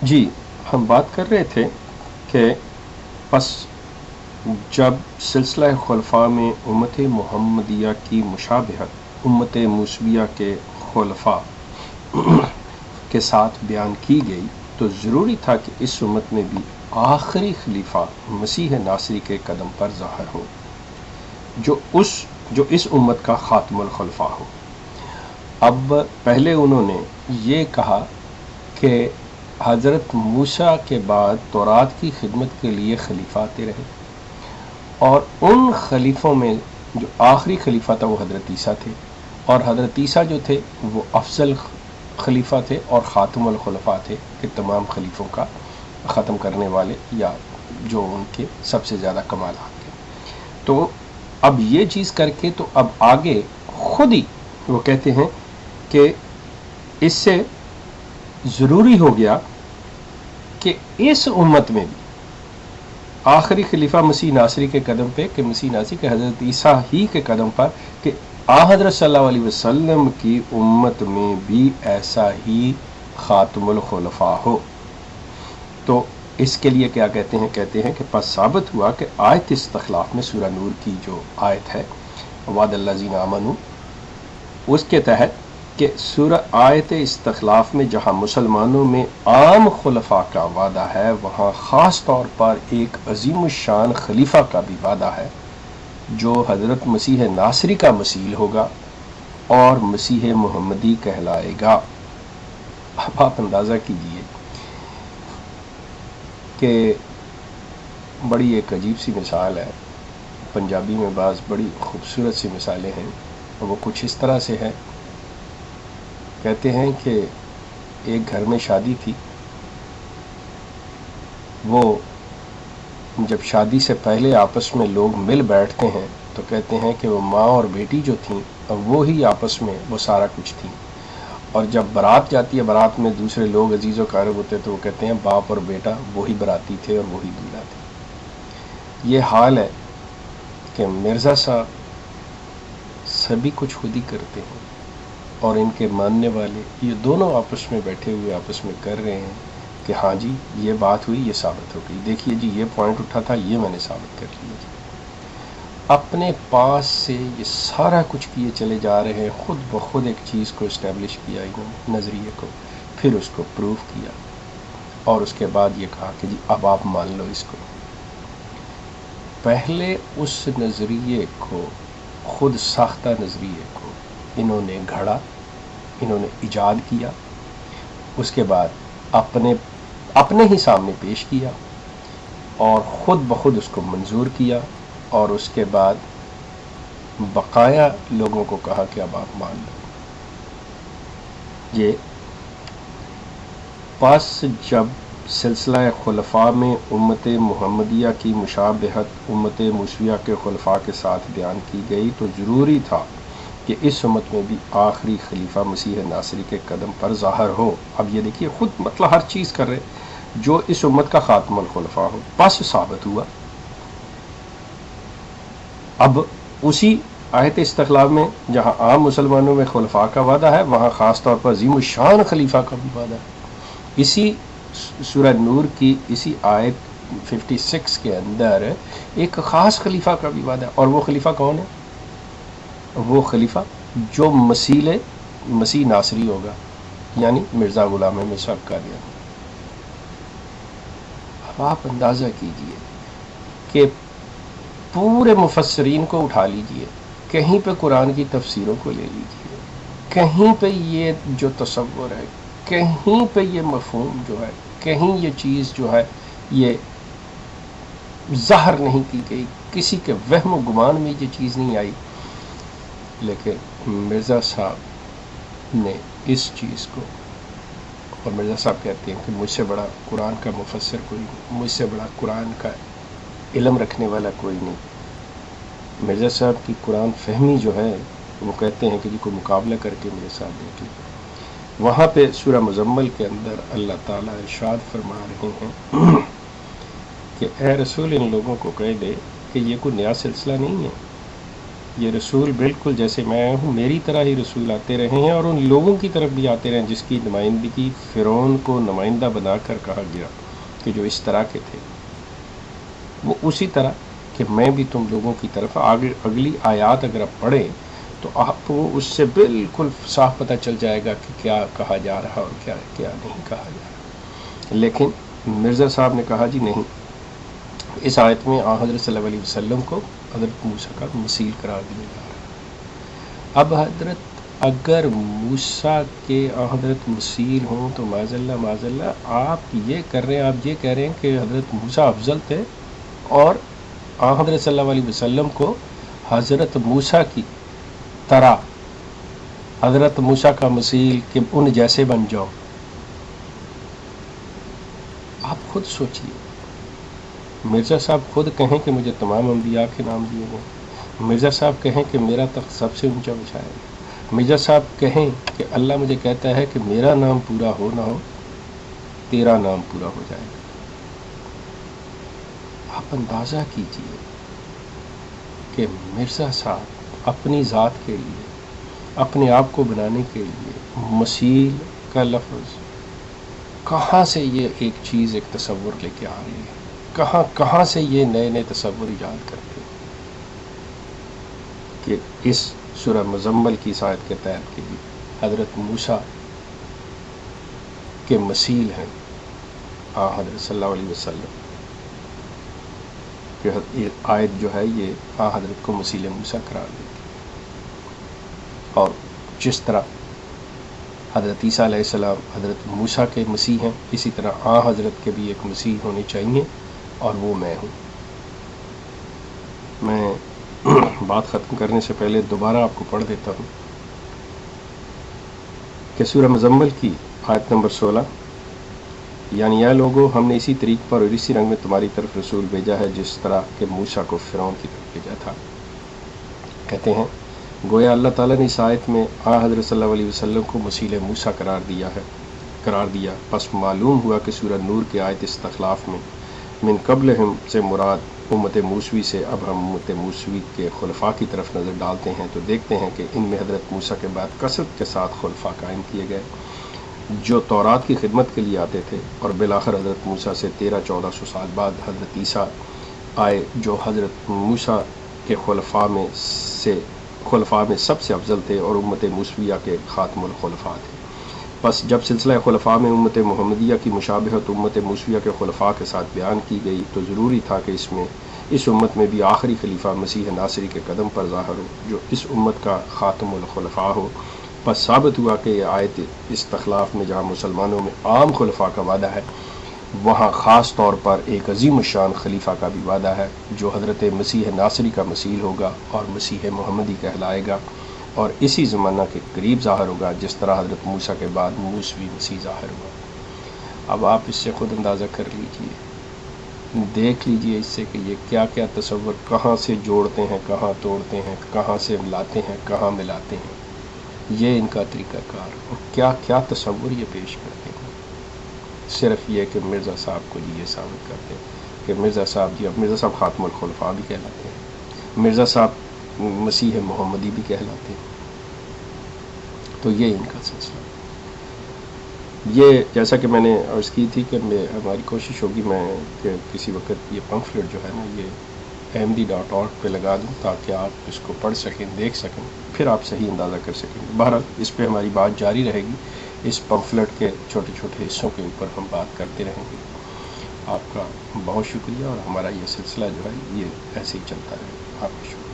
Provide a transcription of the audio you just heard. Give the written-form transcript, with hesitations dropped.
جی، ہم بات کر رہے تھے کہ پس جب سلسلہ خلفاء میں امت محمدیہ کی مشابہت امت موسویہ کے خلفاء کے ساتھ بیان کی گئی تو ضروری تھا کہ اس امت میں بھی آخری خلیفہ مسیح ناصری کے قدم پر ظاہر ہو، جو اس امت کا خاتم الخلفاء ہو۔ اب پہلے انہوں نے یہ کہا کہ حضرت موسیٰ کے بعد تورات کی خدمت کے لیے خلیفہ آتے رہے، اور ان خلیفوں میں جو آخری خلیفہ تھا وہ حضرت عیسیٰ تھے، اور حضرت عیسیٰ جو تھے وہ افضل خلیفہ تھے اور خاتم الخلفاء تھے کہ تمام خلیفوں کا ختم کرنے والے، یا جو ان کے سب سے زیادہ کمالات تھے۔ تو اب یہ چیز کر کے تو اب آگے خود ہی وہ کہتے ہیں کہ اس سے ضروری ہو گیا کہ اس امت میں بھی آخری خلیفہ مسیح ناصری کے قدم پہ، کہ مسیح ناصری کے حضرت عیسیٰ ہی کے قدم پر، کہ حضرت صلی اللہ علیہ وسلم کی امت میں بھی ایسا ہی خاتم الخلفاء ہو۔ تو اس کے لیے کیا کہتے ہیں کہ پس ثابت ہوا کہ آیت استخلاف میں سورہ نور کی جو آیت ہے وعد الذین آمنوا، اس کے تحت کہ سورہ آیت استخلاف میں جہاں مسلمانوں میں عام خلفاء کا وعدہ ہے، وہاں خاص طور پر ایک عظیم الشان خلیفہ کا بھی وعدہ ہے جو حضرت مسیح ناصری کا مثیل ہوگا اور مسیح محمدی کہلائے گا۔ اب آپ اندازہ کیجئے کہ بڑی ایک عجیب سی مثال ہے، پنجابی میں بعض بڑی خوبصورت سی مثالیں ہیں، اور وہ کچھ اس طرح سے ہے۔ کہتے ہیں کہ ایک گھر میں شادی تھی، وہ جب شادی سے پہلے آپس میں لوگ مل بیٹھتے ہیں تو کہتے ہیں کہ وہ ماں اور بیٹی جو تھیں وہی آپس میں وہ سارا کچھ تھیں، اور جب بارات جاتی ہے بارات میں دوسرے لوگ عزیز و اقارب ہوتے تو وہ کہتے ہیں باپ اور بیٹا وہی باراتی تھے اور وہی دولہا تھے۔ یہ حال ہے کہ مرزا صاحب سبھی کچھ خود ہی کرتے ہیں، اور ان کے ماننے والے یہ دونوں آپس میں بیٹھے ہوئے آپس میں کر رہے ہیں کہ ہاں جی یہ بات ہوئی، یہ ثابت ہو گئی، دیکھیے جی یہ پوائنٹ اٹھا تھا، یہ میں نے ثابت کر لیا جی۔ اپنے پاس سے یہ سارا کچھ کیے چلے جا رہے ہیں، خود بخود ایک چیز کو اسٹیبلش کیا انہوں نے، نظریے کو، پھر اس کو پروف کیا، اور اس کے بعد یہ کہا کہ جی اب آپ مان لو اس کو۔ پہلے اس نظریے کو، خود ساختہ نظریے کو انہوں نے گھڑا، انہوں نے ایجاد کیا، اس کے بعد اپنے ہی سامنے پیش کیا اور خود بخود اس کو منظور کیا، اور اس کے بعد بقایا لوگوں کو کہا کہ اب آپ مان لو۔ یہ پس جب سلسلہ خلفاء میں امت محمدیہ کی مشابہت امت موسویہ کے خلفاء کے ساتھ بیان کی گئی تو ضروری تھا کہ اس امت میں بھی آخری خلیفہ مسیح ناصری کے قدم پر ظاہر ہو۔ اب یہ دیکھیے خود مطلب ہر چیز کر رہے جو اس امت کا خاتم الخلفاء ہو، پس ثابت ہوا۔ اب اسی آیت استخلاف میں جہاں عام مسلمانوں میں خلفاء کا وعدہ ہے، وہاں خاص طور پر عظیم الشان خلیفہ کا بھی وعدہ ہے۔ اسی سورہ نور کی اسی آیت 56 کے اندر ایک خاص خلیفہ کا بھی وعدہ ہے، اور وہ خلیفہ کون ہے؟ وہ خلیفہ جو مسیح ناصری ہوگا، یعنی مرزا غلام احمد صاحب قادیانی۔ اب آپ اندازہ کیجئے کہ پورے مفسرین کو اٹھا لیجئے، کہیں پہ قرآن کی تفسیروں کو لے لیجئے، کہیں پہ یہ جو تصور ہے، کہیں پہ یہ مفہوم جو ہے، کہیں یہ چیز جو ہے یہ ظاہر نہیں کی گئی، کسی کے وہم و گمان میں یہ چیز نہیں آئی، لیکن مرزا صاحب نے اس چیز کو، اور مرزا صاحب کہتے ہیں کہ مجھ سے بڑا قرآن کا مفسر کوئی نہیں، مجھ سے بڑا قرآن کا علم رکھنے والا کوئی نہیں۔ مرزا صاحب کی قرآن فہمی جو ہے وہ کہتے ہیں کہ جی کوئی مقابلہ کر کے میرے ساتھ دیکھ لیں۔ وہاں پہ سورہ مزمل کے اندر اللہ تعالیٰ ارشاد فرما رہے ہیں کہ اے رسول ان لوگوں کو کہہ دے کہ یہ کوئی نیا سلسلہ نہیں ہے، یہ رسول بالکل جیسے میں ہوں میری طرح ہی رسول آتے رہے ہیں، اور ان لوگوں کی طرف بھی آتے رہے جس کی نمائندگی فرعون کو نمائندہ بنا کر کہا گیا کہ جو اس طرح کے تھے، وہ اسی طرح کہ میں بھی تم لوگوں کی طرف آگے اگلی آیات اگر آپ پڑھیں تو آپ کو اس سے بالکل صاف پتہ چل جائے گا کہ کیا کہا جا رہا اور کیا کیا نہیں کہا جا رہا۔ لیکن مرزا صاحب نے کہا جی نہیں، اس آیت میں حضرت صلی اللہ علیہ وسلم کو حضرت موسیٰ کا مثیل قرار دیا جا رہا ہے۔ اب حضرت اگر موسیٰ کے حضرت مثیل ہوں تو معاذ اللہ آپ یہ کر رہے ہیں، آپ یہ کہہ رہے ہیں کہ حضرت موسیٰ افضل تھے، اور حضرت صلی اللہ علیہ وسلم کو حضرت موسیٰ کی طرح حضرت موسیٰ کا مثیل کہ ان جیسے بن جاؤ۔ آپ خود سوچئے، مرزا صاحب خود کہیں کہ مجھے تمام انبیاء کے نام دیے گئے، مرزا صاحب کہیں کہ میرا تخت سب سے اونچا بچھایا گیا، مرزا صاحب کہیں کہ اللہ مجھے کہتا ہے کہ میرا نام پورا ہو نہ ہو تیرا نام پورا ہو جائے گا۔ آپ اندازہ کیجئے کہ مرزا صاحب اپنی ذات کے لیے، اپنے آپ کو بنانے کے لیے مثیل کا لفظ کہاں سے یہ ایک چیز ایک تصور لے کے آ رہی ہے، کہاں سے یہ نئے نئے تصور ایجاد کرتے ہیں کہ اس سورہ مزمل کی آیت کے تحت کہ حضرت موسیٰ کے مثیل ہیں حضرت صلی اللہ علیہ وسلم، کہ یہ آیت جو ہے یہ حضرت کو مثیل موسیٰ قرار دیتی ہے۔ اور جس طرح حضرت عیسیٰ علیہ السلام حضرت موسیٰ کے مسیح ہیں، اسی طرح حضرت کے بھی ایک مسیح ہونے چاہیے، اور وہ میں ہوں۔ میں بات ختم کرنے سے پہلے دوبارہ آپ کو پڑھ دیتا ہوں کہ سورہ مزمل کی آیت نمبر 16، یعنی اے لوگو ہم نے اسی طریق پر اور اسی رنگ میں تمہاری طرف رسول بھیجا ہے جس طرح کہ موسیٰ کو فرعون کی طرف بھیجا تھا۔ کہتے ہیں گویا اللہ تعالیٰ نے اس آیت میں حضرت صلی اللہ علیہ وسلم کو مثیل موسیٰ قرار دیا، پس معلوم ہوا کہ سورہ نور کی آیت استخلاف میں من قبلہم سے مراد امت موسوی سے، اب ہم امت موسوی کے خلفاء کی طرف نظر ڈالتے ہیں تو دیکھتے ہیں کہ ان میں حضرت موسیٰ کے بعد کثرت کے ساتھ خلفاء قائم کیے گئے جو تورات کی خدمت کے لیے آتے تھے، اور بالآخر حضرت موسیٰ سے 1300-1400 سال بعد حضرت عیسیٰ آئے جو حضرت موسیٰ کے خلفاء میں سب سے افضل تھے اور امت موسویہ کے خاتم الخلفاء تھے۔ بس جب سلسلہ خلفاء میں امت محمدیہ کی مشابہت امت موسویہ کے خلفاء کے ساتھ بیان کی گئی تو ضروری تھا کہ اس امت میں بھی آخری خلیفہ مسیح ناصری کے قدم پر ظاہر ہو جو اس امت کا خاتم الخلفاء ہو۔ بس ثابت ہوا کہ یہ آیت استخلاف میں جہاں مسلمانوں میں عام خلفاء کا وعدہ ہے، وہاں خاص طور پر ایک عظیم الشان خلیفہ کا بھی وعدہ ہے جو حضرت مسیح ناصری کا مثیل ہوگا اور مسیح محمدی کہلائے گا، اور اسی زمانہ کے قریب ظاہر ہوگا جس طرح حضرت موسیٰ کے بعد موسوی مسیح ظاہر ہوا۔ اب آپ اس سے خود اندازہ کر لیجئے، دیکھ لیجئے اس سے کہ یہ کیا کیا تصور کہاں سے جوڑتے ہیں، کہاں توڑتے ہیں، کہاں سے لاتے ہیں، کہاں ملاتے ہیں، یہ ان کا طریقہ کار، اور کیا کیا تصور یہ پیش کرتے ہیں۔ صرف یہ کہ مرزا صاحب کو یہ ثابت کرتے ہیں کہ مرزا صاحب خاتم الخلفاء بھی کہلاتے ہیں، مرزا صاحب مسیح محمدی بھی کہلاتے ہیں۔ تو یہ ان کا سلسلہ، یہ جیسا کہ میں نے عرض کی تھی کہ ہماری کوشش ہوگی کہ کسی وقت یہ پمفلٹ جو ہے نا یہ ahmadi.org پہ لگا دوں تاکہ آپ اس کو پڑھ سکیں، دیکھ سکیں، پھر آپ صحیح اندازہ کر سکیں۔ بہرحال اس پہ ہماری بات جاری رہے گی، اس پمفلٹ کے چھوٹے چھوٹے حصوں کے اوپر ہم بات کرتے رہیں گے۔ آپ کا بہت شکریہ، اور ہمارا یہ سلسلہ جو ہے یہ ایسے ہی چلتا رہے۔ آپ کا شکریہ۔